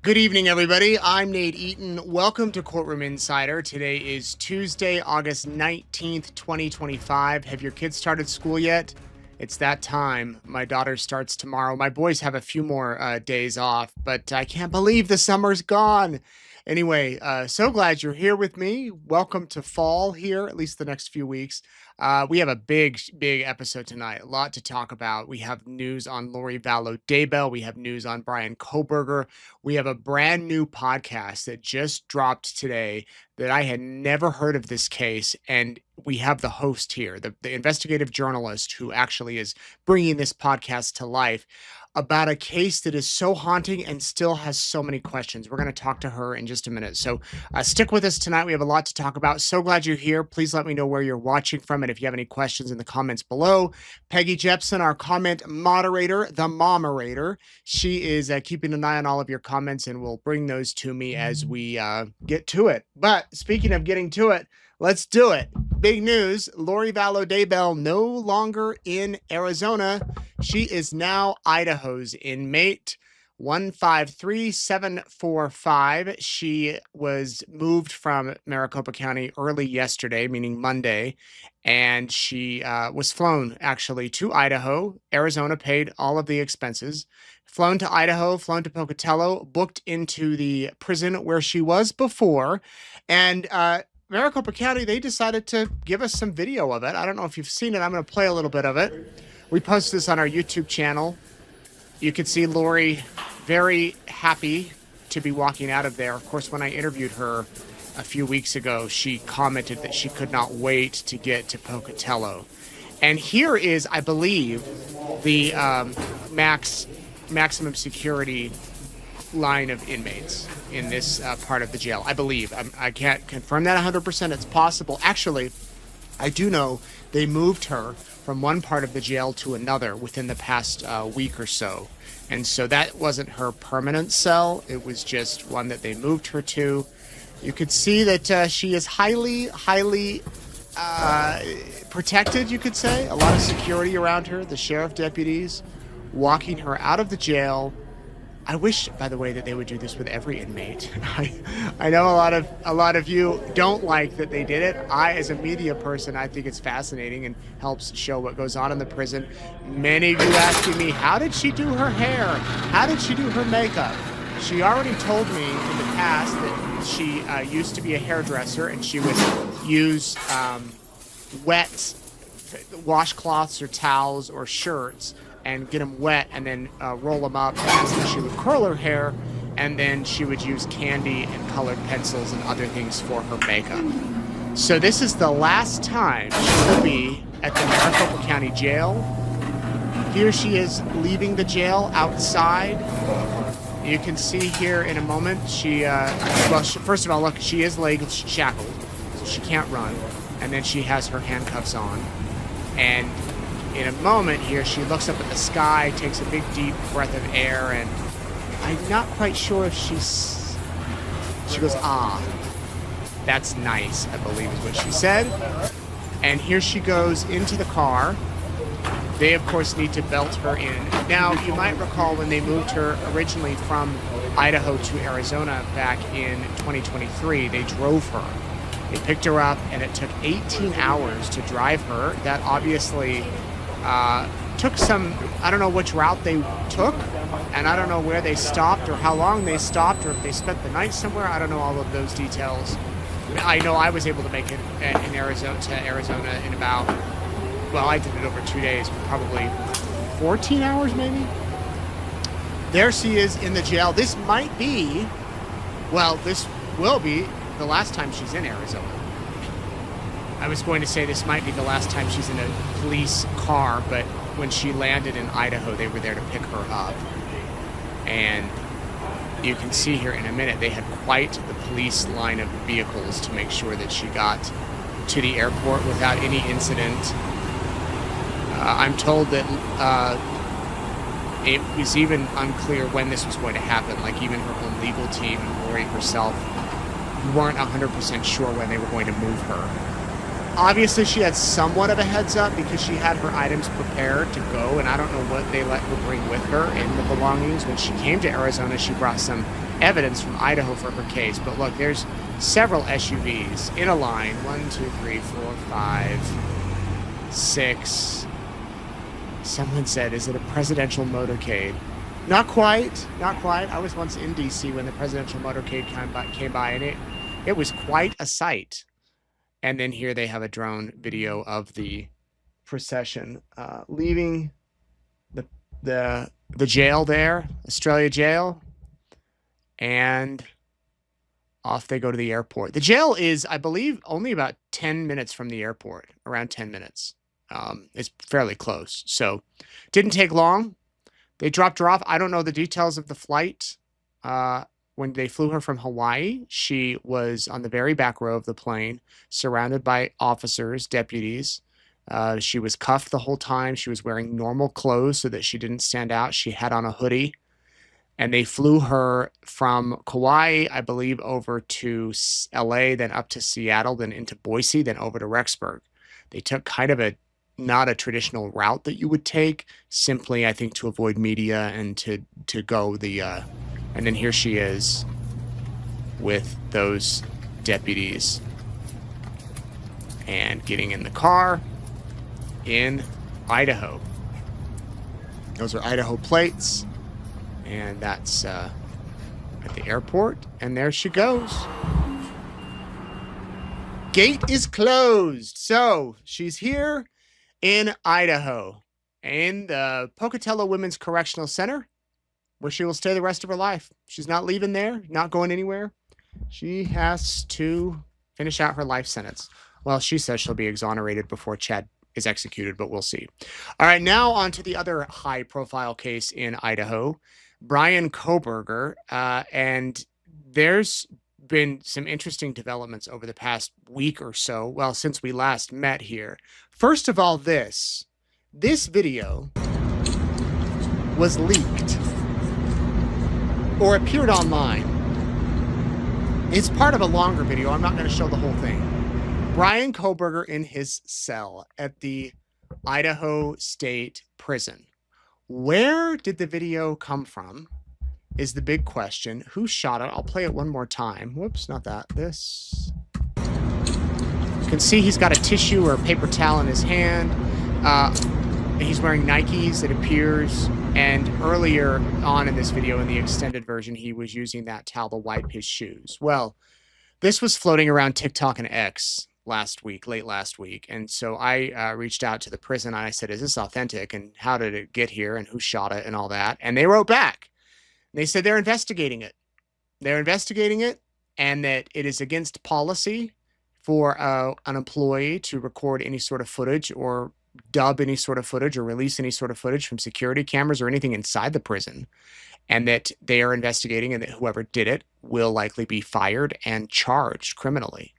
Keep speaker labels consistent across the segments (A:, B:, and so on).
A: Good evening, everybody. I'm Nate Eaton. Welcome to Courtroom Insider. Today is Tuesday, August 19th, 2025. Have your kids started school yet? It's that time. My daughter starts tomorrow. My boys have a few more days off, but I can't believe the summer's gone. Anyway, so glad you're here with me. Welcome to fall here, at least the next few weeks. We have a big episode tonight. A lot to talk about. We have news on Vallow Daybell. We have news on Bryan Kohberger. We have a brand new podcast that just dropped today that I had never heard of this case. And we have the host here, the investigative journalist who actually is bringing this podcast to life about a case that is so haunting and still has so many questions. We're going to talk to her in just a minute. So stick with us tonight. We have a lot to talk about. So glad you're here. Please let me know where you're watching from and if you have any questions in the comments below. Peggy Jepson, our comment moderator, the mommerator. She is keeping an eye on all of your comments and will bring those to me as we get to it. But speaking of getting to it, let's do it. Big news, Vallow Daybell no longer in Arizona. She is now Idaho's inmate, 153745. She was moved from Maricopa County early yesterday, meaning Monday, and she was flown actually to Idaho. Arizona paid all of the expenses. Flown to Idaho, flown to Pocatello, booked into the prison where she was before, and Maricopa County, they decided to give us some video of it. I don't know if you've seen it. I'm going to play a little bit of it. We posted this on our YouTube channel. You can see Lori very happy to be walking out of there. Of course, when I interviewed her a few weeks ago, she commented that she could not wait to get to Pocatello. And here is, I believe, the maximum security line of inmates in this part of the jail. I believe. I can't confirm that 100%. It's possible. Actually, I do know they moved her from one part of the jail to another within the past week or so. And so that wasn't her permanent cell. It was just one that they moved her to. You could see that she is highly protected, you could say. A lot of security around her. The sheriff deputies walking her out of the jail. I wish, by the way, that they would do this with every inmate. I know a lot of you don't like that they did it. I, as a media person, I think it's fascinating and helps show what goes on in the prison. Many of you asking me, how did she do her hair? How did she do her makeup? She already told me in the past that she used to be a hairdresser and she would use wet washcloths or towels or shirts and get them wet and then roll them up, and so she would curl her hair, and then she would use candy and colored pencils and other things for her makeup. So this is the last time she will be at the Maricopa County Jail. Here she is leaving the jail outside. You can see here in a moment, first of all, look, she is leg shackled, so she can't run, and then she has her handcuffs on, and in a moment here, she looks up at the sky, takes a big, deep breath of air, and I'm not quite sure if she goes, ah, that's nice, I believe is what she said. And here she goes into the car. They, of course, need to belt her in. Now, you might recall when they moved her originally from Idaho to Arizona back in 2023, they drove her. They picked her up, and it took 18 hours to drive her. That obviously took some, I don't know which route they took, and I don't know where they stopped or how long they stopped or if they spent the night somewhere. I don't know all of those details. I know I was able to make it in Arizona in about, well, I did it over 2 days, probably 14 hours maybe. There she is in the jail. This might be, well, this will be the last time she's in Arizona. I was going to say this might be the last time she's in a police car, but when she landed in Idaho, they were there to pick her up. And you can see here in a minute, they had quite the police line of vehicles to make sure that she got to the airport without any incident. I'm told that it was even unclear when this was going to happen. Like even her own legal team, Lori herself, weren't 100% sure when they were going to move her. Obviously, she had somewhat of a heads up because she had her items prepared to go, and I don't know what they let her bring with her in the belongings. When she came to Arizona, she brought some evidence from Idaho for her case. But look, there's several SUVs in a line. 1, 2, 3, 4, 5, 6. Someone said, is it a presidential motorcade? Not quite. Not quite. I was once in D.C. when the presidential motorcade came by, and it was quite a sight. And then here they have a drone video of the procession leaving the jail there, Australia jail, and off they go to the airport. The jail is, I believe, only about 10 minutes from the airport, around 10 minutes. It's fairly close. So didn't take long. They dropped her off. I don't know the details of the flight. When they flew her from Hawaii, she was on the very back row of the plane, surrounded by officers, deputies. She was cuffed the whole time. She was wearing normal clothes so that she didn't stand out. She had on a hoodie. And they flew her from Kauai, I believe, over to LA, then up to Seattle, then into Boise, then over to Rexburg. They took kind of not a traditional route that you would take, simply, I think, to avoid media and to go and then here she is with those deputies and getting in the car in Idaho. Those are Idaho plates, and that's at the airport, and there she goes. Gate is closed. So she's here in Idaho, in the Pocatello Women's Correctional Center, where she will stay the rest of her life. She's not leaving there, not going anywhere. She has to finish out her life sentence. Well, she says she'll be exonerated before Chad is executed, but we'll see. All right, now on to the other high-profile case in Idaho, Bryan Kohberger, and there's been some interesting developments over the past week or so, well, since we last met here. First of all, this video was leaked or appeared online. It's part of a longer video. I'm not going to show the whole thing. Bryan Kohberger in his cell at the Idaho State Prison. Where did the video come from is the big question. Who shot it? I'll play it one more time. Whoops, not that. This. You can see he's got a tissue or a paper towel in his hand. He's wearing Nikes, it appears. And earlier on in this video, in the extended version, he was using that towel to wipe his shoes. Well, this was floating around TikTok and X late last week. And so I reached out to the prison and I said, is this authentic? And how did it get here? And who shot it and all that? And they wrote back. They said they're investigating it. They're investigating it, and that it is against policy for an employee to record any sort of footage or dub any sort of footage or release any sort of footage from security cameras or anything inside the prison, and that they are investigating, and that whoever did it will likely be fired and charged criminally.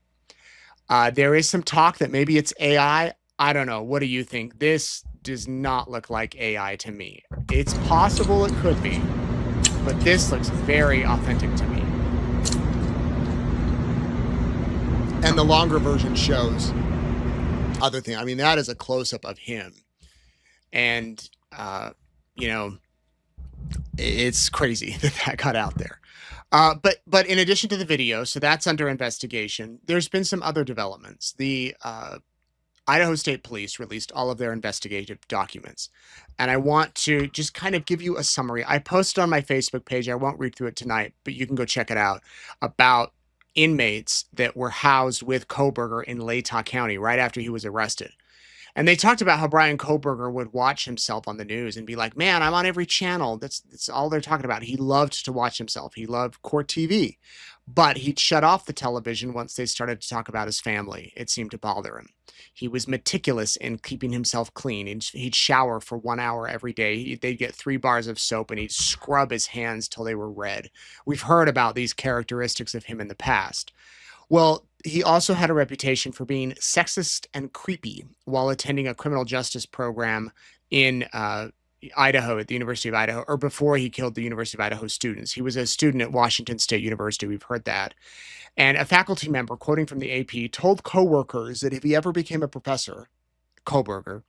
A: There is some talk that maybe it's AI. I don't know. What do you think? This does not look like AI to me. It's possible it could be, but this looks very authentic to me. And the longer version shows other thing. I mean, that is a close-up of him. And, it's crazy that got out there. But in addition to the video, so that's under investigation, there's been some other developments. The Idaho State Police released all of their investigative documents. And I want to just kind of give you a summary. I posted on my Facebook page, I won't read through it tonight, but you can go check it out, about inmates that were housed with Kohberger in Latah County right after he was arrested. And they talked about how Bryan Kohberger would watch himself on the news and be like, man, I'm on every channel. That's all they're talking about. He loved to watch himself. He loved court TV. But he'd shut off the television once they started to talk about his family. It seemed to bother him. He was meticulous in keeping himself clean. He'd shower for 1 hour every day. They'd get 3 bars of soap, and he'd scrub his hands till they were red. We've heard about these characteristics of him in the past. Well, he also had a reputation for being sexist and creepy while attending a criminal justice program in Idaho, at the University of Idaho, or before he killed the University of Idaho students. He was a student at Washington State University. We've heard that. And a faculty member, quoting from the AP, told coworkers that if he ever became a professor, Kohberger,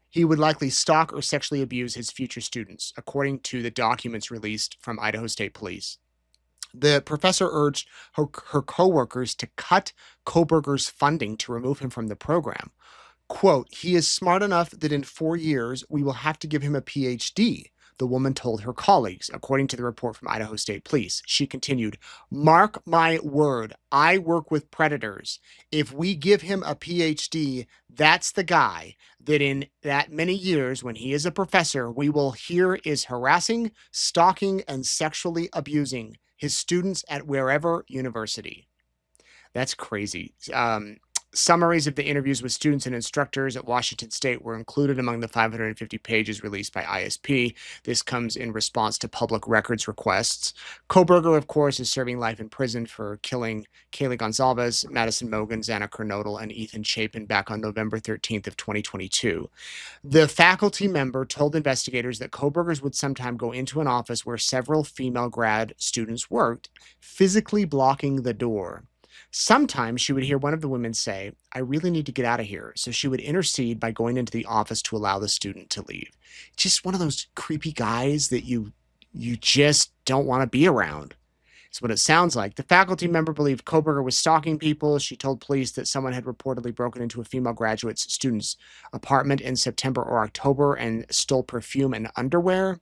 A: he would likely stalk or sexually abuse his future students, according to the documents released from Idaho State Police. The professor urged her coworkers to cut Kohberger's funding to remove him from the program. Quote, he is smart enough that in 4 years we will have to give him a PhD, the woman told her colleagues, according to the report from Idaho State Police. She continued, mark my word, I work with predators. If we give him a PhD, that's the guy that in that many years, when he is a professor, we will hear is harassing, stalking, and sexually abusing his students at wherever university. That's crazy. Summaries of the interviews with students and instructors at Washington State were included among the 550 pages released by ISP. This comes in response to public records requests. Kohberger, of course, is serving life in prison for killing Kaylee Gonzalez, Madison Mogen, Xana Kernodle, and Ethan Chapin back on November 13th of 2022. The faculty member told investigators that Kohbergers would sometime go into an office where several female grad students worked, physically blocking the door. Sometimes she would hear one of the women say, I really need to get out of here. So she would intercede by going into the office to allow the student to leave. Just one of those creepy guys that you just don't want to be around. It's what it sounds like. The faculty member believed Kohberger was stalking people. She told police that someone had reportedly broken into a female graduate student's apartment in September or October and stole perfume and underwear.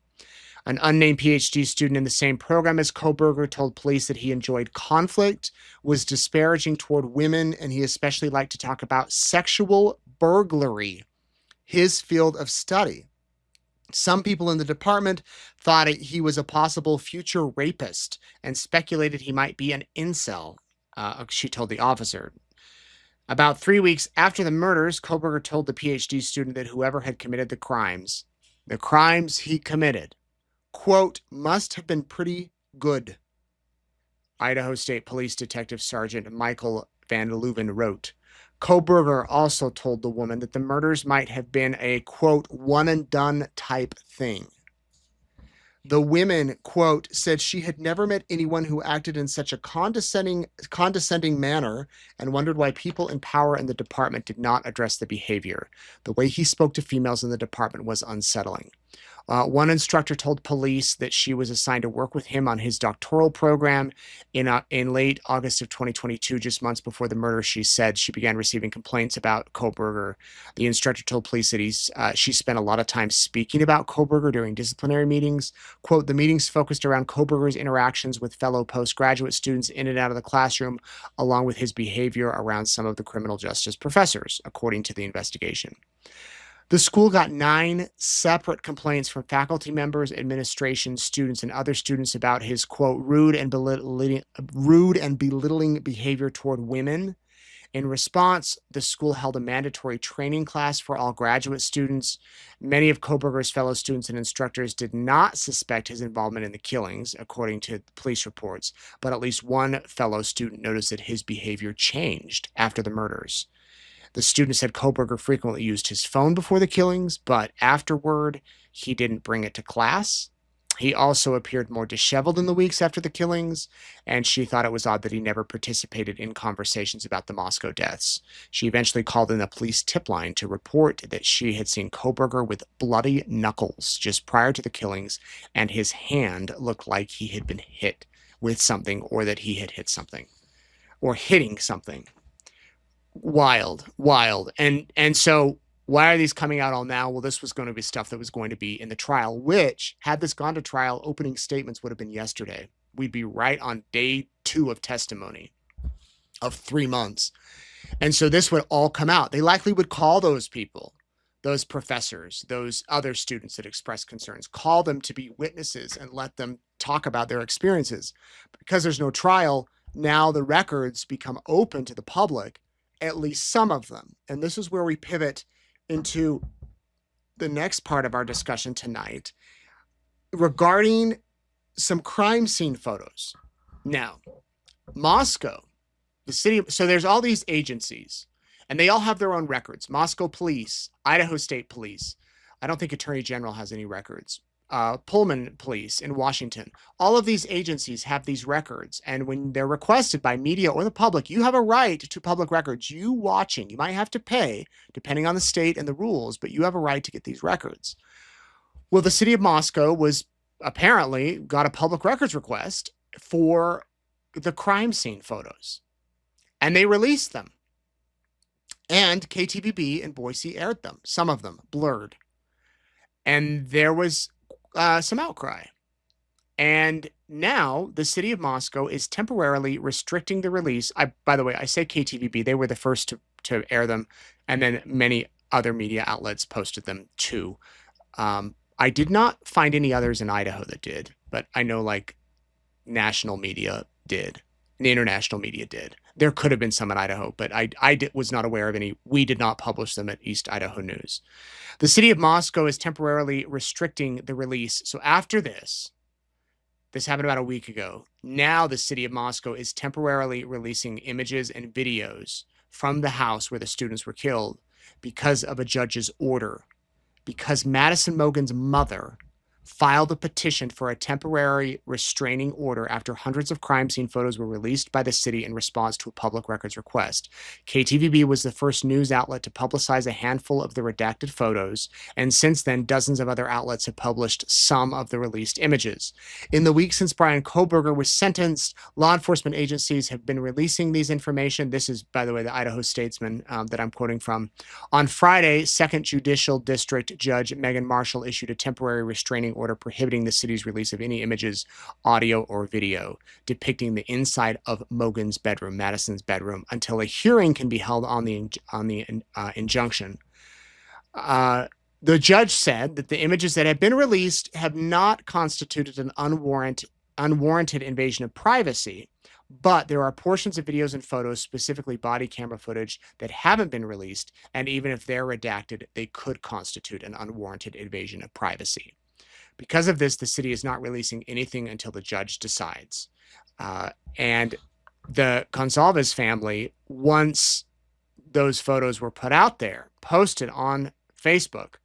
A: An unnamed PhD student in the same program as Kohberger told police that he enjoyed conflict, was disparaging toward women, and he especially liked to talk about sexual burglary, his field of study. Some people in the department thought he was a possible future rapist and speculated he might be an incel, she told the officer. About 3 weeks after the murders, Kohberger told the PhD student that whoever had committed the crimes he committed, quote, must have been pretty good. Idaho State Police Detective Sergeant Michael Van Leuven wrote, Kohberger also told the woman that the murders might have been a, quote, one and done type thing. The women, quote, said she had never met anyone who acted in such a condescending manner and wondered why people in power in the department did not address the behavior. The way he spoke to females in the department was unsettling. One instructor told police that she was assigned to work with him on his doctoral program. In late August of 2022, just months before the murder, she said she began receiving complaints about Kohberger. The instructor told police that she spent a lot of time speaking about Kohberger during disciplinary meetings. Quote, the meetings focused around Kohberger's interactions with fellow postgraduate students in and out of the classroom, along with his behavior around some of the criminal justice professors, according to the investigation. The school got 9 separate complaints from faculty members, administration, students, and other students about his, quote, rude and belittling behavior toward women. In response, the school held a mandatory training class for all graduate students. Many of Kohberger's fellow students and instructors did not suspect his involvement in the killings, according to police reports, but at least one fellow student noticed that his behavior changed after the murders. The student said Kohberger frequently used his phone before the killings, but afterward, he didn't bring it to class. He also appeared more disheveled in the weeks after the killings, and she thought it was odd that he never participated in conversations about the Moscow deaths. She eventually called in the police tip line to report that she had seen Kohberger with bloody knuckles just prior to the killings, and his hand looked like he had been hit with something or that he had hit something or hitting something. Wild. And so why are these coming out all now? Well, this was going to be stuff that was going to be in the trial, which, had this gone to trial, opening statements would have been yesterday. We'd be right on day 2 of testimony of 3 months. And so this would all come out. They likely would call those people, those professors, those other students that expressed concerns, call them to be witnesses and let them talk about their experiences. Because there's no trial, now the records become open to the public, at least some of them. And this is where we pivot into the next part of our discussion tonight regarding some crime scene photos. Now, Moscow, the city, so there's all these agencies, and they all have their own records. Moscow Police, Idaho State Police. I don't think Attorney General has any records. Pullman Police in Washington. All of these agencies have these records, and when they're requested by media or the public, you have a right to public records. You watching, you might have to pay, depending on the state and the rules, but you have a right to get these records. Well, the city of Moscow was apparently got a public records request for the crime scene photos. And they released them. And KTVB in Boise aired them, some of them blurred. And there was some outcry. And now the city of Moscow is temporarily restricting the release. By the way, I say KTVB. They were the first to air them. And then many other media outlets posted them too. I did not find any others in Idaho that did. But I know like national media did. The international media did. There could have been some in Idaho, but I was not aware of any. We did not publish them at East Idaho News. The city of Moscow is temporarily restricting the release. So after this happened about a week ago. Now the city of Moscow is temporarily releasing images and videos from the house where the students were killed because of a judge's order. Because Madison Mogen's mother filed a petition for a temporary restraining order after hundreds of crime scene photos were released by the city in response to a public records request. KTVB was the first news outlet to publicize a handful of the redacted photos, and since then, dozens of other outlets have published some of the released images. In the week since Bryan Kohberger was sentenced, law enforcement agencies have been releasing these information. This is, by the way, the Idaho Statesman that I'm quoting from. On Friday, 2nd Judicial District Judge Megan Marshall issued a temporary restraining order prohibiting the city's release of any images, audio, or video depicting the inside of Mogen's bedroom, Madison's bedroom, until a hearing can be held on the injunction. The judge said that the images that have been released have not constituted an unwarranted invasion of privacy, but there are portions of videos and photos, specifically body camera footage, that haven't been released, and even if they're redacted, they could constitute an unwarranted invasion of privacy. Because of this, the city is not releasing anything until the judge decides. And the Gonsalves family, once those photos were put out there, posted on Facebook,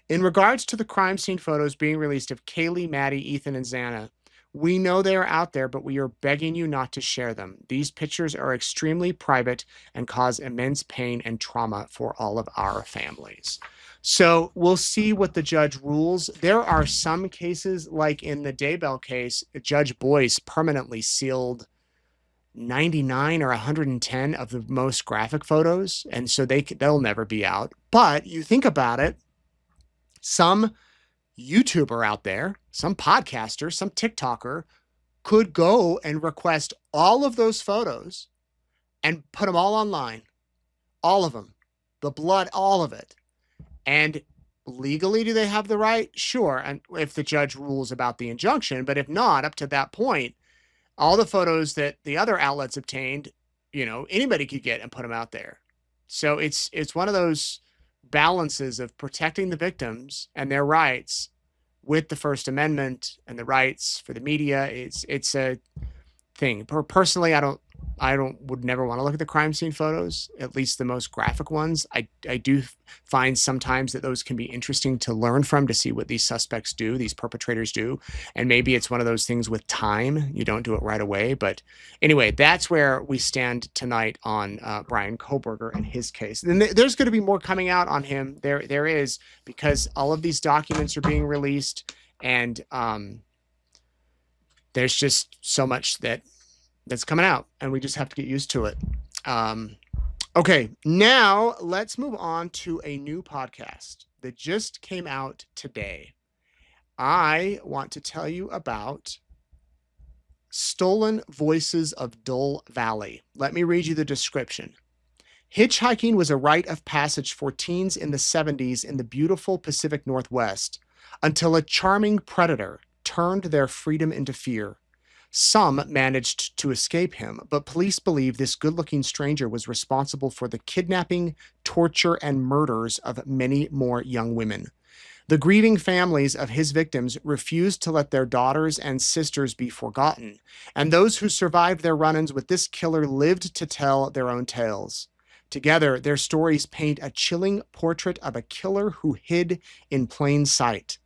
A: in regards to the crime scene photos being released of Kaylee, Maddie, Ethan, and Xana, we know they are out there, but we are begging you not to share them. These pictures are extremely private and cause immense pain and trauma for all of our families. So we'll see what the judge rules. There are some cases, like in the Daybell case, Judge Boyce permanently sealed 99 or 110 of the most graphic photos, and so they'll never be out. But you think about it, some YouTuber out there, some podcaster, some TikToker could go and request all of those photos and put them all online. All of them. The blood, all of it. And legally, do they have the right? Sure. And if the judge rules about the injunction, but if not, up to that point, all the photos that the other outlets obtained, anybody could get and put them out there. So it's one of those balances of protecting the victims and their rights with the First Amendment and the rights for the media. It's a thing. Personally, I would never want to look at the crime scene photos, at least the most graphic ones. I do find sometimes that those can be interesting to learn from, to see what these suspects do, these perpetrators do. And maybe it's one of those things with time. You don't do it right away. But anyway, that's where we stand tonight on Bryan Kohberger and his case. And there's going to be more coming out on him. There is, because all of these documents are being released, and there's just so much that's coming out, and we just have to get used to it. Okay, now let's move on to a new podcast that just came out today. I want to tell you about Stolen Voices of Dull Valley. Let me read you the description. Hitchhiking was a rite of passage for teens in the 70s in the beautiful Pacific Northwest, until a charming predator turned their freedom into fear. Some managed to escape him, but police believe this good-looking stranger was responsible for the kidnapping, torture, and murders of many more young women. The grieving families of his victims refused to let their daughters and sisters be forgotten, and those who survived their run-ins with this killer lived to tell their own tales. Together, their stories paint a chilling portrait of a killer who hid in plain sight.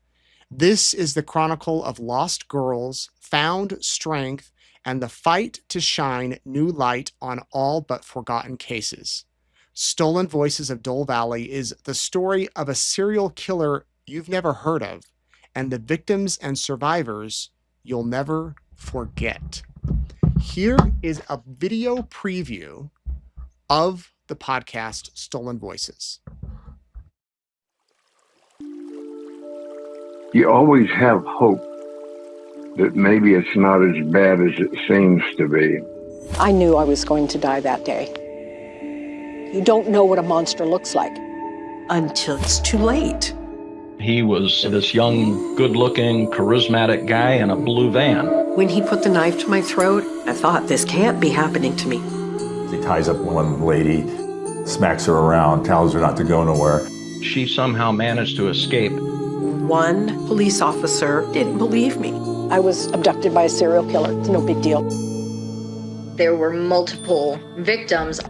A: This is the chronicle of lost girls, found strength, and the fight to shine new light on all but forgotten cases. Stolen Voices of Dull Valley is the story of a serial killer you've never heard of, and the victims and survivors you'll never forget. Here is a video preview of the podcast Stolen Voices.
B: You always have hope that maybe it's not as bad as it seems to be.
C: I knew I was going to die that day. You don't know what a monster looks like until it's too late.
D: He was this young, good-looking, charismatic guy in a blue van.
C: When he put the knife to my throat, I thought, this can't be happening to me.
E: He ties up one lady, smacks her around, tells her not to go nowhere.
D: She somehow managed to escape.
C: One police officer didn't believe me. I was abducted by a serial killer. It's no big deal.
F: There were multiple victims.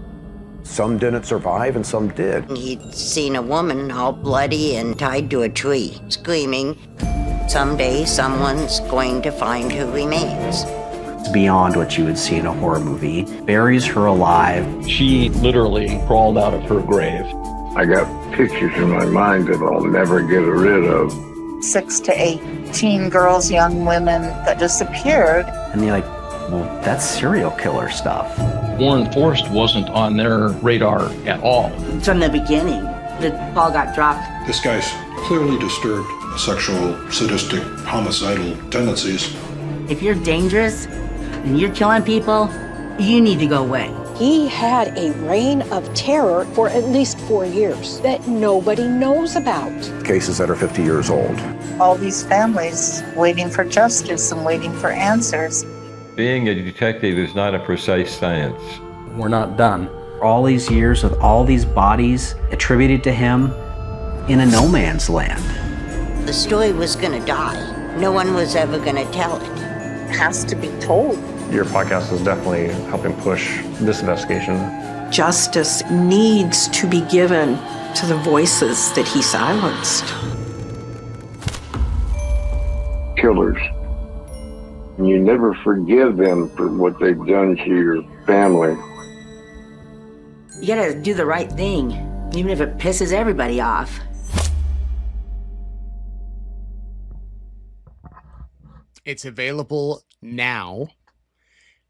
G: Some didn't survive and some did.
H: He'd seen a woman all bloody and tied to a tree, screaming, "Someday someone's going to find her remains."
I: It's beyond what you would see in a horror movie. Buries her alive.
D: She literally crawled out of her grave.
B: I got pictures in my mind that I'll never get rid of.
J: 6 to 18 girls, young women that disappeared.
I: And you're like, well, that's serial killer stuff.
D: Warren Forrest wasn't on their radar at all.
H: From the beginning, the ball got dropped.
K: This guy's clearly disturbed, sexual, sadistic, homicidal tendencies.
H: If you're dangerous and you're killing people, you need to go away.
C: He had a reign of terror for at least 4 years that nobody knows about.
G: Cases that are 50 years old.
J: All these families waiting for justice and waiting for answers.
L: Being a detective is not a precise science.
I: We're not done. All these years with all these bodies attributed to him in a no man's land.
H: The story was going to die. No one was ever going to tell it.
J: It has to be told.
M: Your podcast is definitely helping push this investigation.
C: Justice needs to be given to the voices that he silenced.
B: Killers. You never forgive them for what they've done to your family.
H: You gotta do the right thing, even if it pisses everybody off.
A: It's available now.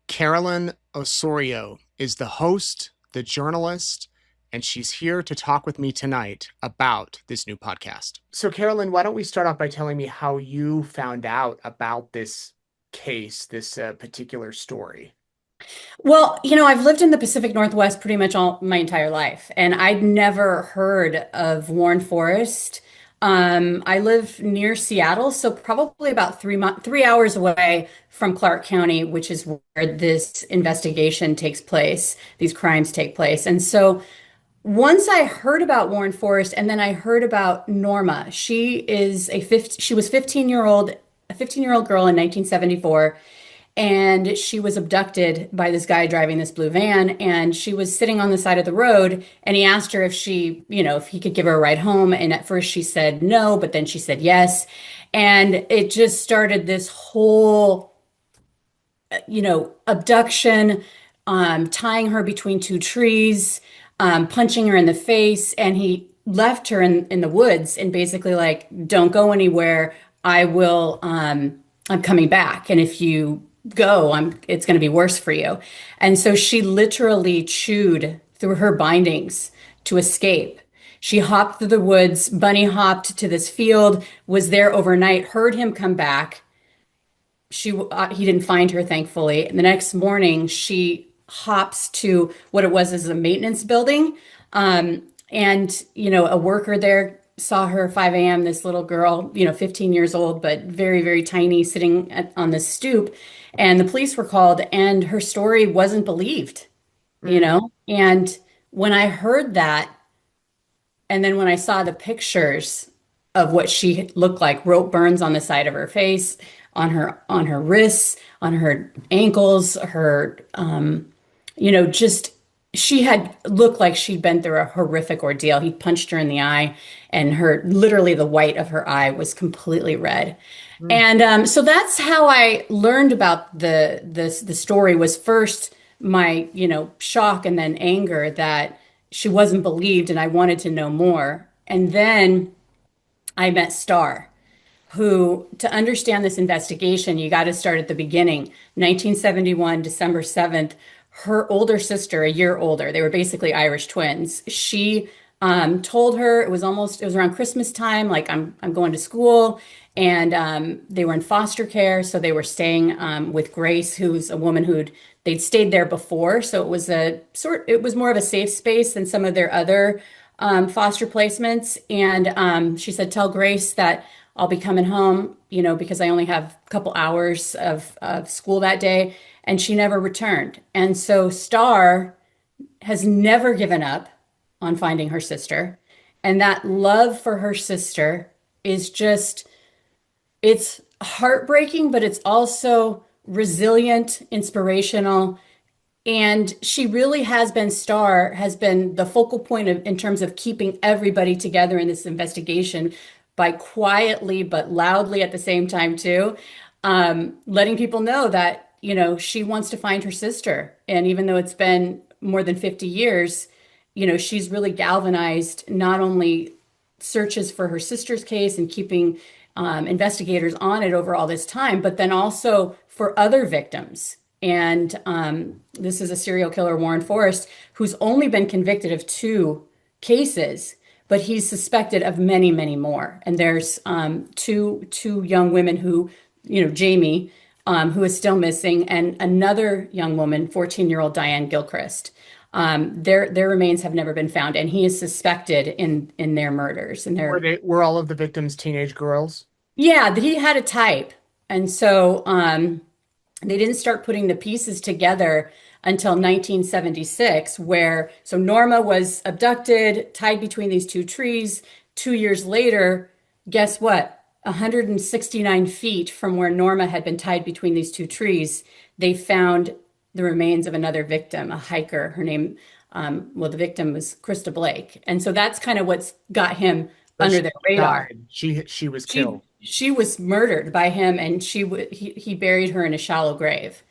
A: Carolyn Ossario is the host, the journalist, and she's here to talk with me tonight about this new podcast. So, Carolyn, why don't we start off by telling me how you found out about this case, this particular story?
N: Well, I've lived in the Pacific Northwest pretty much all my entire life, and I'd never heard of Warren Forrest. I live near Seattle, so probably about 3 hours away from Clark County, which is where this investigation takes place, these crimes take place. And so once I heard about Warren Forrest, and then I heard about Norma, she was a 15-year-old girl in 1974, and she was abducted by this guy driving this blue van, and she was sitting on the side of the road, and he asked her if if he could give her a ride home, and at first she said no, but then she said yes, and it just started this whole abduction, tying her between two trees, punching her in the face, and he left her in the woods and basically like, don't go anywhere. I'm coming back. And if you go, it's going to be worse for you. And so she literally chewed through her bindings to escape. She hopped through the woods, bunny hopped to this field, was there overnight, heard him come back. He didn't find her, thankfully. And the next morning, she hops to what it was as a maintenance building. And, a worker there saw her 5 a.m., this little girl, 15 years old, but very, very tiny, sitting on the stoop. And the police were called, and her story wasn't believed, And when I heard that, and then when I saw the pictures of what she looked like, rope burns on the side of her face, on her wrists, on her ankles, her, she had looked like she'd been through a horrific ordeal. He punched her in the eye, and literally the white of her eye was completely red. And so that's how I learned about the story. Was first my shock, and then anger that she wasn't believed, and I wanted to know more. And then I met Star, who, to understand this investigation, you got to start at the beginning. 1971, December 7th, her older sister, a year older, they were basically Irish twins. She told her it was around Christmas time, like I'm going to school, and they were in foster care, so they were staying with Grace, who's a woman they'd stayed there before, so it was more of a safe space than some of their other foster placements. And she said, "Tell Grace that I'll be coming home, because I only have a couple hours of school that day." And she never returned. And so Star has never given up on finding her sister. And that love for her sister is it's heartbreaking, but it's also resilient, inspirational. And she really Star has been the focal point in terms of keeping everybody together in this investigation by quietly but loudly at the same time too, letting people know that, she wants to find her sister. And even though it's been more than 50 years, she's really galvanized not only searches for her sister's case and keeping investigators on it over all this time, but then also for other victims. And this is a serial killer, Warren Forrest, who's only been convicted of 2 cases, but he's suspected of many, many more. And there's two young women who, Jamie, who is still missing, and another young woman, 14-year-old Diane Gilchrist. Their remains have never been found, and he is suspected in their murders. And
A: were all of the victims teenage girls?
N: Yeah, he had a type, and so they didn't start putting the pieces together until 1976, so Norma was abducted, tied between these 2 trees. 2 years later, guess what? 169 feet from where Norma had been tied between these 2 trees, they found the remains of another victim, a hiker. Her name, the victim was Krista Blake. And so that's kind of what's got him under their radar.
A: She was killed.
N: She was murdered by him, and he buried her in a shallow grave.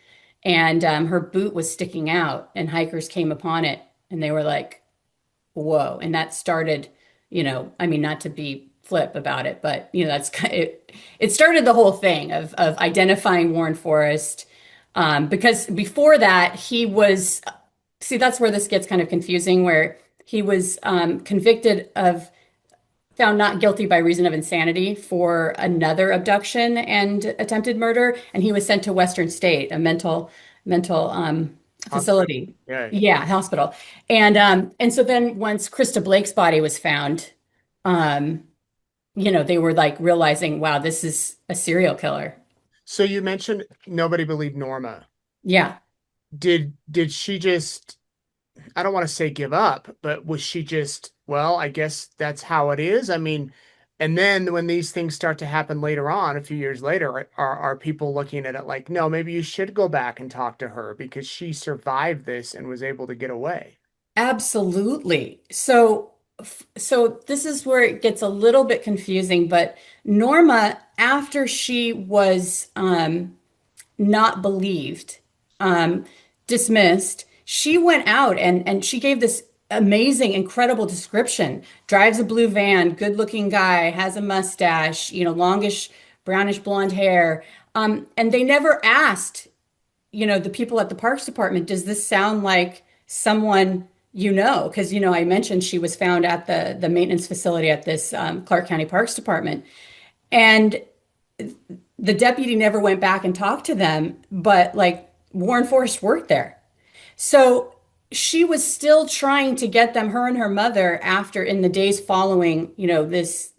N: And her boot was sticking out, and hikers came upon it, and they were like, whoa. And that started, not to be flip about it, but that's it started the whole thing of identifying Warren Forrest, because before that that's where this gets kind of confusing, where he was found not guilty by reason of insanity for another abduction and attempted murder, and he was sent to Western State, a mental facility. Yeah, hospital. And so then once Krista Blake's body was found, they were like realizing, wow, this is a serial killer.
A: So you mentioned nobody believed Norma.
N: Yeah.
A: Did she just, I don't want to say give up, but was she just, well, I guess that's how it is? I mean, and then when these things start to happen later on, a few years later, are people looking at it like, no, maybe you should go back and talk to her because she survived this and was able to get away?
N: Absolutely. So this is where it gets a little bit confusing, but Norma, after she was not believed, dismissed, she went out and she gave this amazing, incredible description. Drives a blue van, good looking guy, has a mustache, longish, brownish blonde hair. And they never asked, the people at the Parks Department, does this sound like someone because, I mentioned she was found at the maintenance facility at this Clark County Parks Department. And the deputy never went back and talked to them, but Warren Forrest worked there. So she was still trying to get them, her and her mother, in the days following, this,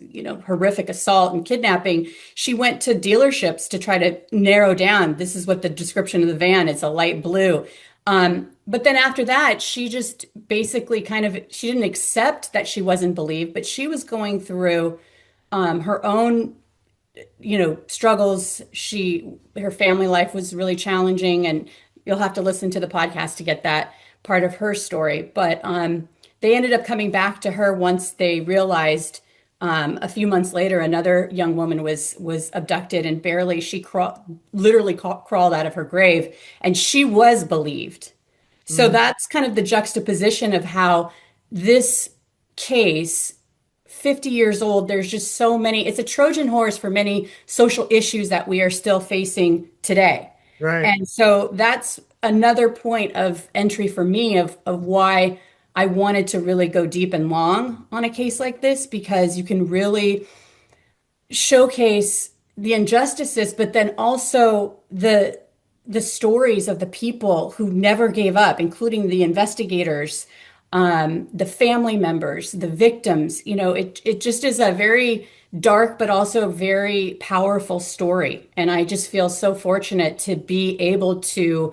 N: horrific assault and kidnapping. She went to dealerships to try to narrow down, this is what the description of the van is, a light blue. But then after that, she just basically she didn't accept that she wasn't believed, but she was going through her own, struggles. Her family life was really challenging, and you'll have to listen to the podcast to get that part of her story. But they ended up coming back to her once they realized a few months later, another young woman was abducted, and she literally crawled out of her grave, and she was believed. So that's kind of the juxtaposition of how this case 50 years old. There's just so many. It's a Trojan horse for many social issues that we are still facing today.
A: Right.
N: And so that's another point of entry for me of why I wanted to really go deep and long on a case like this, because you can really showcase the injustices, but then also the stories of the people who never gave up, including the investigators, the family members, the victims. You know, it just is a very dark but also very powerful story. And I just feel so fortunate to be able to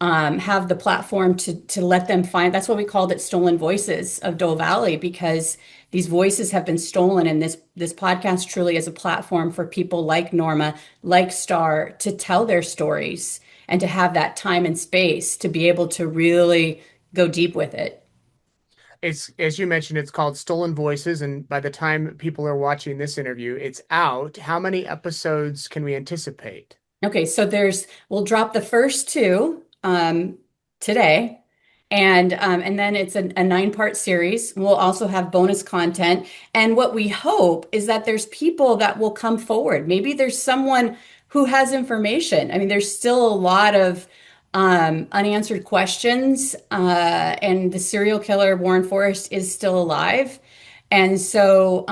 N: have the platform to let them find. That's why we called it Stolen Voices of Dole Valley, because these voices have been stolen, and this podcast truly is a platform for people like Norma, like Star, to tell their stories and to have that time and space to be able to really go deep with it.
A: It's, as you mentioned, it's called Stolen Voices, and by the time people are watching this interview, it's out. How many episodes can we anticipate?
N: Okay, so we'll drop the first two today. And then it's a 9-part series. We'll also have bonus content. And what we hope is that there's people that will come forward. Maybe there's someone who has information. I mean, there's still a lot of unanswered questions, and the serial killer, Warren Forrest, is still alive. And so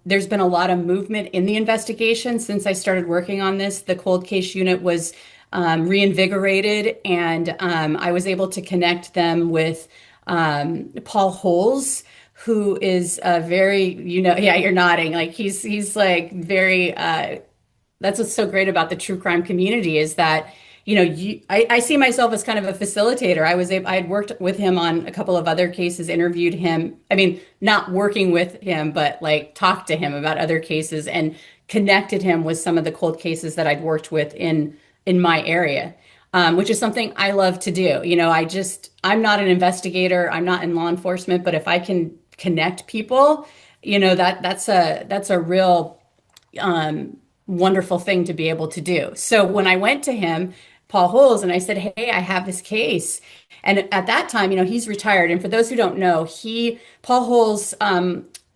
N: there's been a lot of movement in the investigation since I started working on this. The cold case unit was reinvigorated, and I was able to connect them with Paul Holes, who is a very, yeah, you're nodding, like he's like very, that's what's so great about the true crime community, is that, I see myself as kind of a facilitator. I had worked with him on a couple of other cases, interviewed him. I mean, not working with him, but like talked to him about other cases and connected him with some of the cold cases that I'd worked with in my area, which is something I love to do. I'm not an investigator. I'm not in law enforcement, but if I can connect people, that's a real wonderful thing to be able to do. So when I went to him, Paul Holes, and I said, hey, I have this case. And at that time, he's retired. And for those who don't know, Paul Holes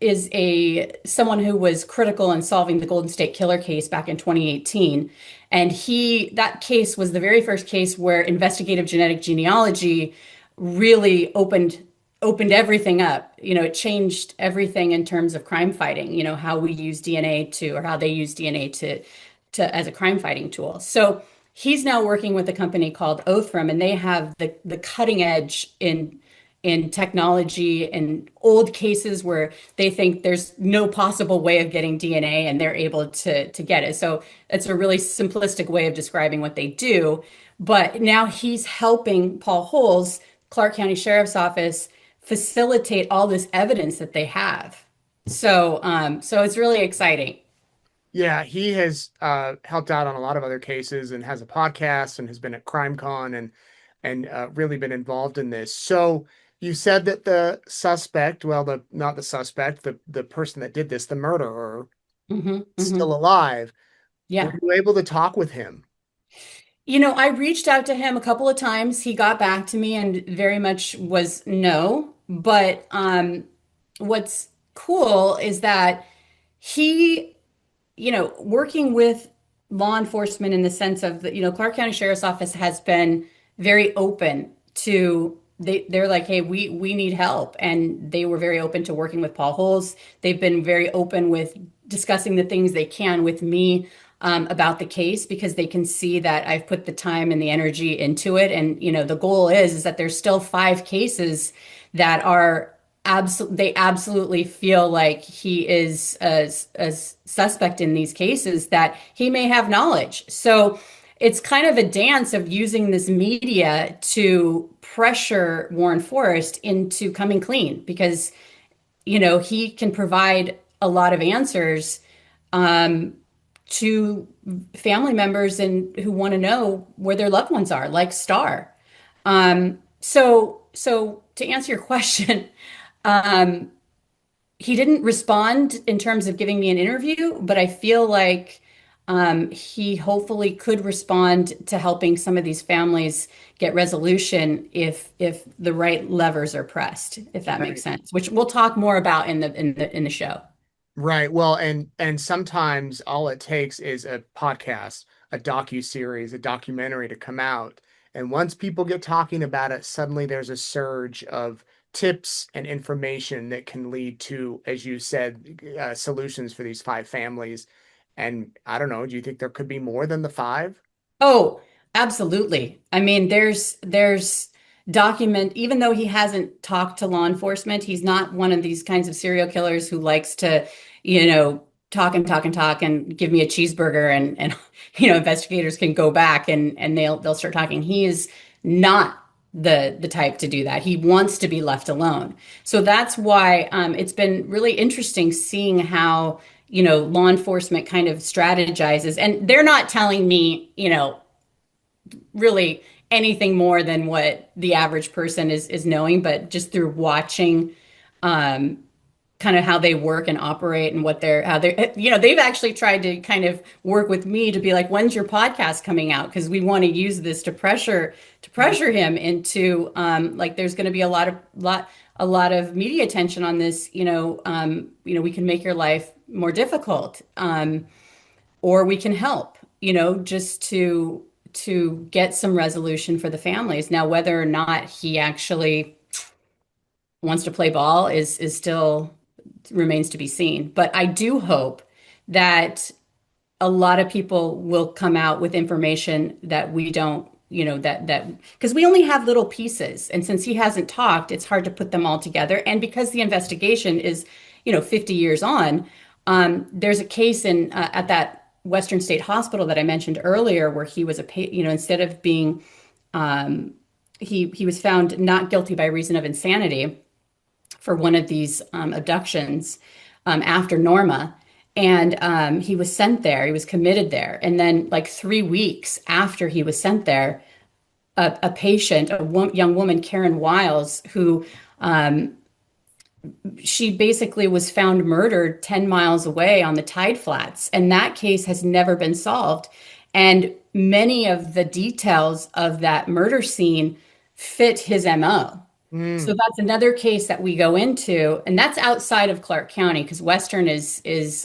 N: is someone who was critical in solving the Golden State Killer case back in 2018. And that case was the very first case where investigative genetic genealogy really opened everything up. It changed everything in terms of crime fighting, how we use DNA or how they use DNA to as a crime fighting tool. So he's now working with a company called Othram, and they have the cutting edge in technology and old cases where they think there's no possible way of getting DNA, and they're able to get it. So it's a really simplistic way of describing what they do. But now he's helping Paul Holes, Clark County Sheriff's Office, facilitate all this evidence that they have. So it's really exciting.
A: Yeah, he has helped out on a lot of other cases and has a podcast and has been at CrimeCon and really been involved in this. So you said that the suspect, not the suspect, the person that did this, the murderer, still alive.
N: Yeah.
A: Were you able to talk with him?
N: I reached out to him a couple of times. He got back to me and very much was no. But what's cool is that he, working with law enforcement in the sense of Clark County Sheriff's Office has been very open to, they're like, hey, we need help. And they were very open to working with Paul Holes. They've been very open with discussing the things they can with me about the case, because they can see that I've put the time and the energy into it. And, the goal is that there's still 5 cases that are they absolutely feel like he is a suspect in these cases, that he may have knowledge. So it's kind of a dance of using this media to pressure Warren Forrest into coming clean, because, he can provide a lot of answers to family members and who want to know where their loved ones are, like Star. So to answer your question, he didn't respond in terms of giving me an interview, but I feel like he hopefully could respond to helping some of these families get resolution if the right levers are pressed, if that makes sense, which we'll talk more about in the show.
A: Right. Well, and sometimes all it takes is a podcast, a docu-series, a documentary to come out. And once people get talking about it, suddenly there's a surge of tips and information that can lead to, as you said, solutions for these five families. And I don't know, do you think there could be more than the five?
N: Oh, absolutely. I mean, there's document, even though he hasn't talked to law enforcement, he's not one of these kinds of serial killers who likes to, talk and talk and talk and give me a cheeseburger and investigators can go back and they'll start talking. He is not the type to do that. He wants to be left alone. So that's why it's been really interesting seeing how law enforcement kind of strategizes, and they're not telling me, really anything more than what the average person is knowing, but just through watching kind of how they work and operate and they've actually tried to kind of work with me to be like, when's your podcast coming out? Because we want to use this to pressure him into like there's going to be a lot of media attention on this, we can make your life more difficult, or we can help, just to get some resolution for the families. Now, whether or not he actually wants to play ball is still remains to be seen. But I do hope that a lot of people will come out with information that we don't, that because we only have little pieces. And since he hasn't talked, it's hard to put them all together. And because the investigation is, 50 years on, there's a case at that Western State Hospital that I mentioned earlier, where he was instead of being, he was found not guilty by reason of insanity for one of these abductions after Norma. And he was sent there, he was committed there. And then like 3 weeks after he was sent there, a patient, young woman, Karen Wiles, who she basically was found murdered 10 miles away on the tide flats. And that case has never been solved. And many of the details of that murder scene fit his MO. So that's another case that we go into, and that's outside of Clark County, because Western is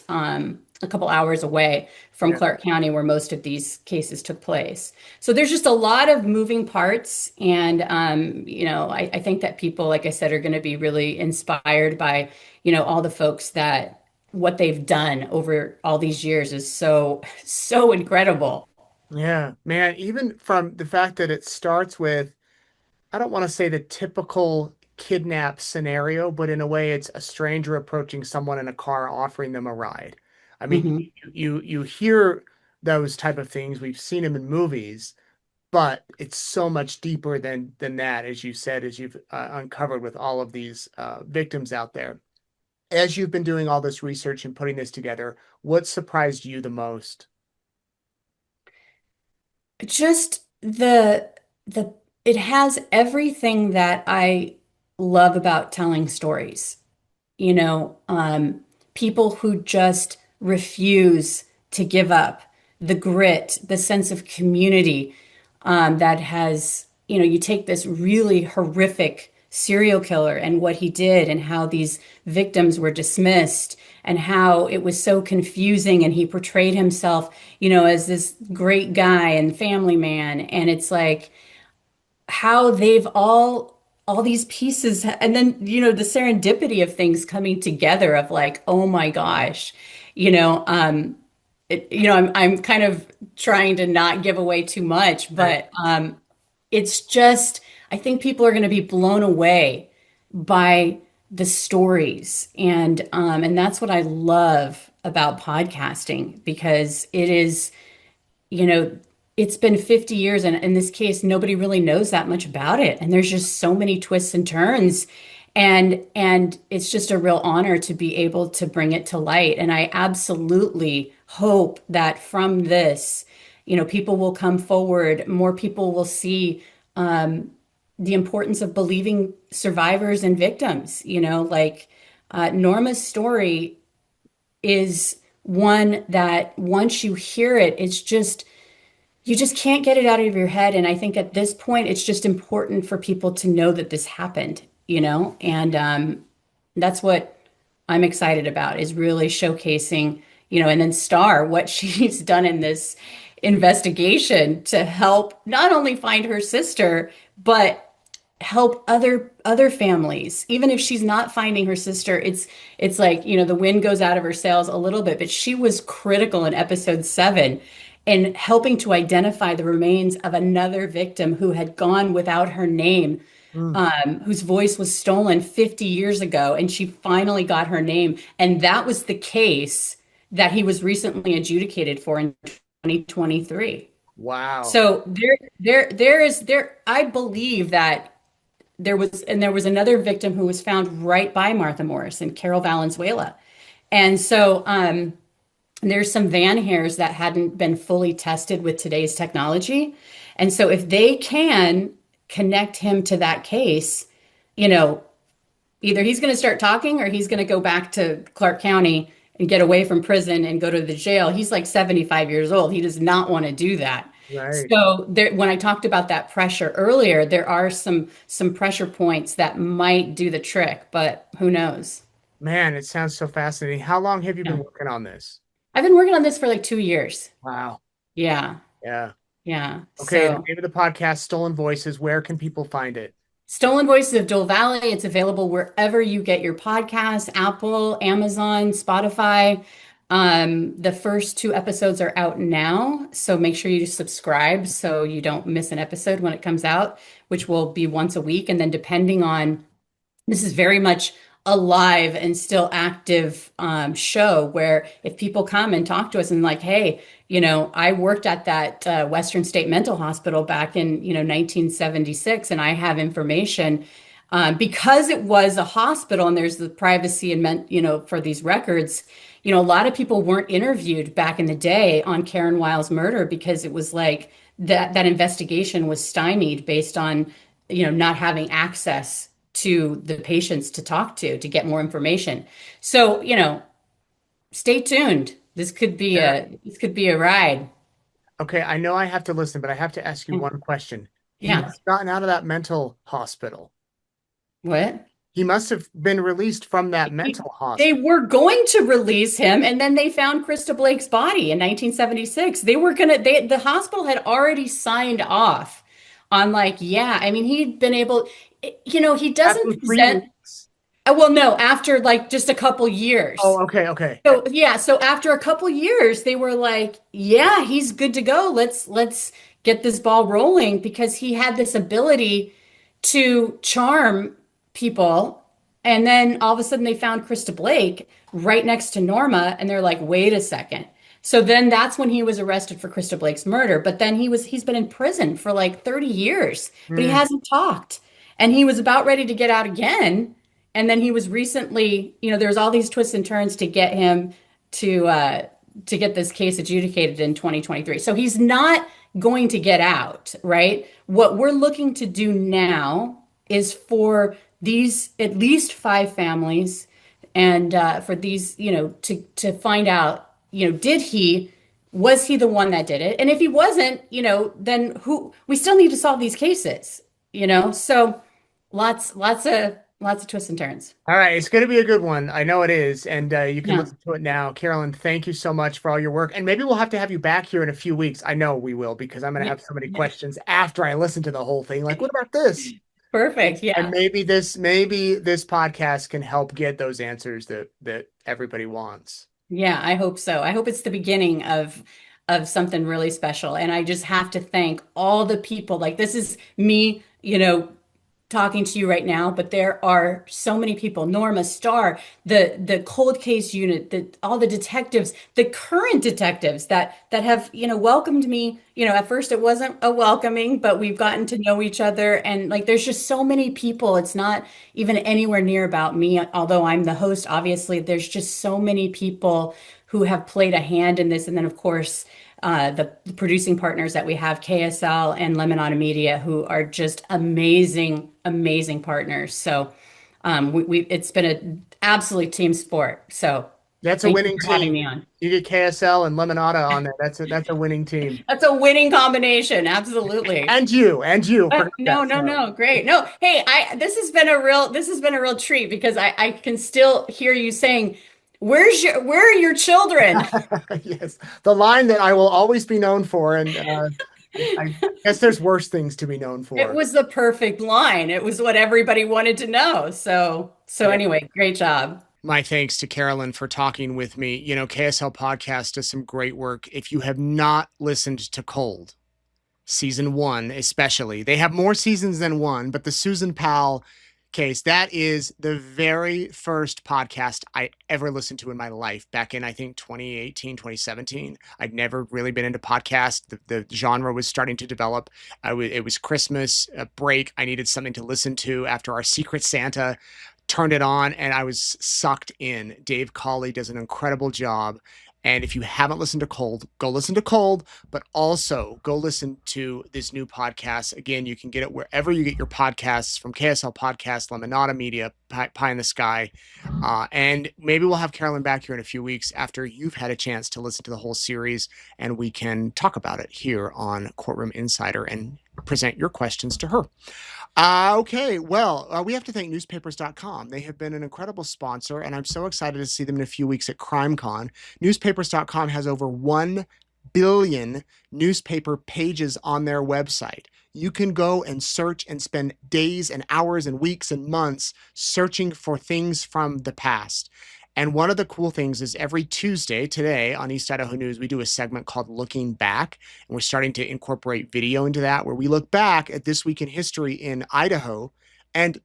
N: a couple hours away from Clark County, where most of these cases took place. So there's just a lot of moving parts, and I think that people, like I said, are going to be really inspired by all the folks that what they've done over all these years is so incredible.
A: Yeah, man, even from the fact that it starts with, I don't want to say the typical kidnap scenario, but in a way, it's a stranger approaching someone in a car offering them a ride. I mean, you hear those type of things. We've seen them in movies, but it's so much deeper than that, as you said, as you've uncovered with all of these victims out there. As you've been doing all this research and putting this together, what surprised you the most?
N: Just the it has everything that I love about telling stories. People who just refuse to give up, the grit, the sense of community that has, you take this really horrific serial killer and what he did and how these victims were dismissed and how it was so confusing, and he portrayed himself, as this great guy and family man. And it's like how they've all these pieces, and then the serendipity of things coming together of like, oh my gosh, I'm kind of trying to not give away too much, but it's just, I think people are going to be blown away by the stories, and that's what I love about podcasting, because it is, it's been 50 years, and in this case, nobody really knows that much about it. And there's just so many twists and turns. And it's just a real honor to be able to bring it to light. And I absolutely hope that from this, people will come forward, more people will see the importance of believing survivors and victims. Norma's story is one that once you hear it, it's just, you just can't get it out of your head. And I think at this point, it's just important for people to know that this happened, and that's what I'm excited about is really showcasing, and then Star, what she's done in this investigation to help not only find her sister, but help other families. Even if she's not finding her sister, it's like, the wind goes out of her sails a little bit, but she was critical in episode 7 in helping to identify the remains of another victim who had gone without her name, whose voice was stolen 50 years ago, and she finally got her name. And that was the case that he was recently adjudicated for in 2023.
A: Wow.
N: So I believe that there was another victim who was found right by Martha Morrison, Carol Valenzuela. And so there's some van hairs that hadn't been fully tested with today's technology. And so if they can connect him to that case, either he's going to start talking or he's going to go back to Clark County and get away from prison and go to the jail. He's like 75 years old. He does not want to do that.
A: Right.
N: So when I talked about that pressure earlier, there are some pressure points that might do the trick, but who knows?
A: Man, it sounds so fascinating. How long have you been working on this?
N: I've been working on this for like 2 years.
A: Wow.
N: Yeah.
A: Yeah.
N: Yeah.
A: Okay.
N: So,
A: The name of the podcast, Stolen Voices. Where can people find it?
N: Stolen Voices of Dole Valley. It's available wherever you get your podcasts, Apple, Amazon, Spotify. The first 2 episodes are out now, so make sure you subscribe so you don't miss an episode when it comes out, which will be once a week. And then this is very much a live and still active show where if people come and talk to us and like, hey, I worked at that Western State Mental Hospital back in 1976, and I have information because it was a hospital and there's the privacy and for these records. A lot of people weren't interviewed back in the day on Karen Wile's murder because it was like that investigation was stymied based on not having access to the patients to talk to get more information. So, stay tuned. This could be a ride.
A: Okay, I know I have to listen, but I have to ask you one question. He
N: Yeah.
A: must have gotten out of that mental hospital.
N: What?
A: He must have been released from that mental hospital.
N: They were going to release him, and then they found Krista Blake's body in 1976. The hospital had already signed off on he'd been able, he doesn't present. Well, no, after like just a couple years.
A: Oh, okay.
N: So yeah, so after a couple years, they were like, yeah, he's good to go. Let's get this ball rolling because he had this ability to charm people. And then all of a sudden they found Krista Blake right next to Norma, and they're like, wait a second. So then that's when he was arrested for Krista Blake's murder. But then he's been in prison for like 30 years, but he hasn't talked. And he was about ready to get out again. And then he was recently, there's all these twists and turns to get him to get this case adjudicated in 2023. So he's not going to get out, right? What we're looking to do now is for these at least 5 families and for these, to find out, was he the one that did it? And if he wasn't, then we still need to solve these cases, so lots of twists and turns.
A: All right, it's going to be a good one. I know it is, and you can listen to it now. Carolyn, thank you so much for all your work, and maybe we'll have to have you back here in a few weeks. I know we will because I'm going to have so many questions after I listen to the whole thing. Like, what about this?
N: Perfect. Yeah.
A: And maybe this podcast can help get those answers that everybody wants.
N: Yeah, I hope so. I hope it's the beginning of something really special. And I just have to thank all the people. Like this is me, talking to you right now, but there are so many people, Norma, Star, the cold case unit, all the detectives, the current detectives that have, welcomed me. At first it wasn't a welcoming, but we've gotten to know each other. And like, there's just so many people. It's not even anywhere near about me, although I'm the host, obviously. There's just so many people who have played a hand in this. And then of course, the producing partners that we have, KSL and Lemonada Media, who are just amazing partners. So it's been an absolute team sport. So
A: That's a
N: Thank you
A: winning
N: for having
A: team.
N: me on.
A: You get KSL and Lemonada on there. That's a winning team.
N: That's a winning combination. Absolutely.
A: And you. Forget
N: No,
A: that.
N: no,
A: Sorry.
N: no. Great. No, hey, this has been a real treat because I can still hear you saying, where are your children?
A: Yes, the line that I will always be known for, and I guess there's worse things to be known
N: It
A: for.
N: was the perfect line. It was what everybody wanted to know. So anyway, great job.
A: My thanks to Carolyn for talking with me. You know, KSL Podcast does some great work. If you have not listened to Cold, season 1 especially, they have more seasons than 1, but the Susan Powell case, that is the very first podcast I ever listened to in my life back in, I think, 2018, 2017. I'd never really been into podcasts. The genre was starting to develop. It was Christmas break. I needed something to listen to after our Secret Santa. Turned it on and I was sucked in. Dave Cawley does an incredible job. And if you haven't listened to Cold, go listen to Cold, but also go listen to this new podcast. Again, you can get it wherever you get your podcasts, from KSL Podcast, Lemonada Media, Pie in the Sky. And maybe we'll have Carolyn back here in a few weeks after you've had a chance to listen to the whole series, and we can talk about it here on Courtroom Insider and present your questions to her. Okay, well, we have to thank newspapers.com. They have been an incredible sponsor, and I'm so excited to see them in a few weeks at CrimeCon. Newspapers.com has over 1 billion newspaper pages on their website. You can go and search and spend days and hours and weeks and months searching for things from the past. And one of the cool things is every Tuesday today on East Idaho News, we do a segment called Looking Back. And we're starting to incorporate video into that, where we look back at this week in history in Idaho. And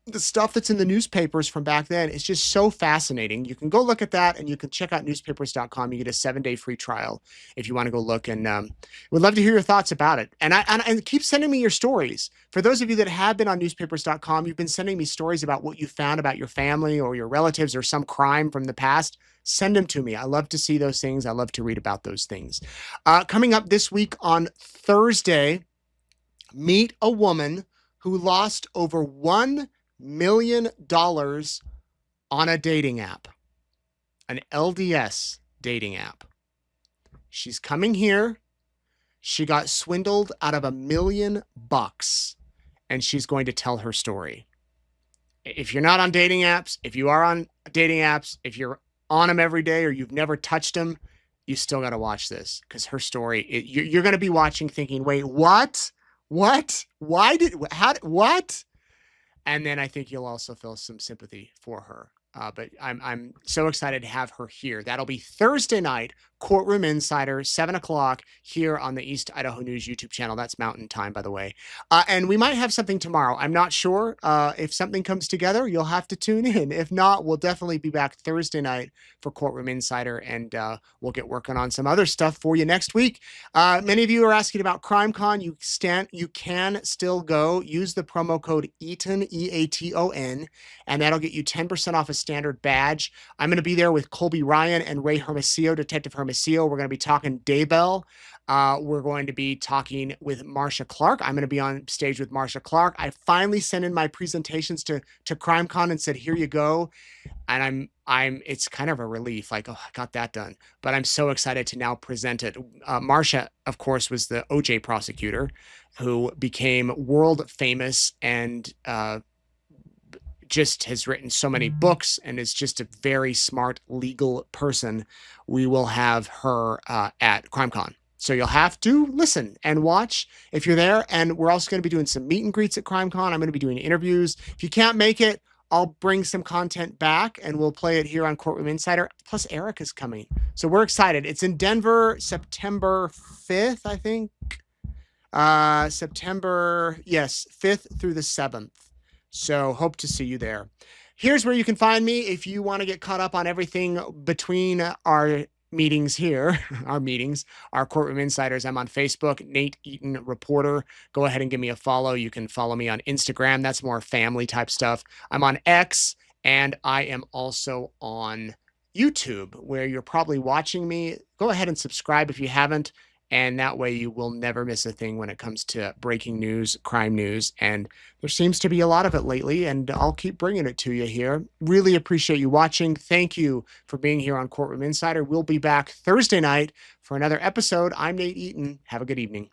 A: the stuff that's in the newspapers from back then is just so fascinating. You can go look at that, and you can check out newspapers.com. You get a 7-day free trial if you want to go look, and we'd love to hear your thoughts about it. And keep sending me your stories. For those of you that have been on newspapers.com, you've been sending me stories about what you found about your family or your relatives or some crime from the past. Send them to me. I love to see those things. I love to read about those things. Coming up this week on Thursday, meet a woman who lost over $1 million on a dating app, an LDS dating app. She's coming here. She got swindled out of $1 million, and she's going to tell her story. If you're not on dating apps, if you are on dating apps, if you're on them every day or you've never touched them, you still got to watch this, because her story, you're going to be watching thinking, wait, what? What? What? And then I think you'll also feel some sympathy for her. But I'm so excited to have her here. That'll be Thursday night, Courtroom Insider, 7 o'clock here on the East Idaho News YouTube channel. That's Mountain Time, by the way. And we might have something tomorrow. I'm not sure. If something comes together, you'll have to tune in. If not, we'll definitely be back Thursday night for Courtroom Insider, and we'll get working on some other stuff for you next week. Many of you are asking about CrimeCon. You can still go. Use the promo code Eaton, EATON, and that'll get you 10% off a standard badge. I'm going to be there with Colby Ryan and Ray Hermosillo, Detective Hermosillo. We're going to be talking Daybell. We're going to be talking with Marcia Clark. I'm going to be on stage with Marcia Clark. I finally sent in my presentations to CrimeCon and said, here you go. And it's kind of a relief, like, oh, I got that done. But I'm so excited to now present it. Marcia, of course, was the OJ prosecutor who became world famous and just has written so many books and is just a very smart legal person. We will have her at CrimeCon. So you'll have to listen and watch if you're there. And we're also going to be doing some meet and greets at CrimeCon. I'm going to be doing interviews. If you can't make it, I'll bring some content back and we'll play it here on Courtroom Insider. Plus Eric is coming. So we're excited. It's in Denver, September 5th, I think. September 5th through the 7th. So hope to see you there. Here's where you can find me if you want to get caught up on everything between our meetings here, our Courtroom Insiders. I'm on Facebook, Nate Eaton Reporter. Go ahead and give me a follow. You can follow me on Instagram. That's more family type stuff. I'm on X, and I am also on YouTube, where you're probably watching me. Go ahead and subscribe if you haven't. And that way you will never miss a thing when it comes to breaking news, crime news. And there seems to be a lot of it lately, and I'll keep bringing it to you here. Really appreciate you watching. Thank you for being here on Courtroom Insider. We'll be back Thursday night for another episode. I'm Nate Eaton. Have a good evening.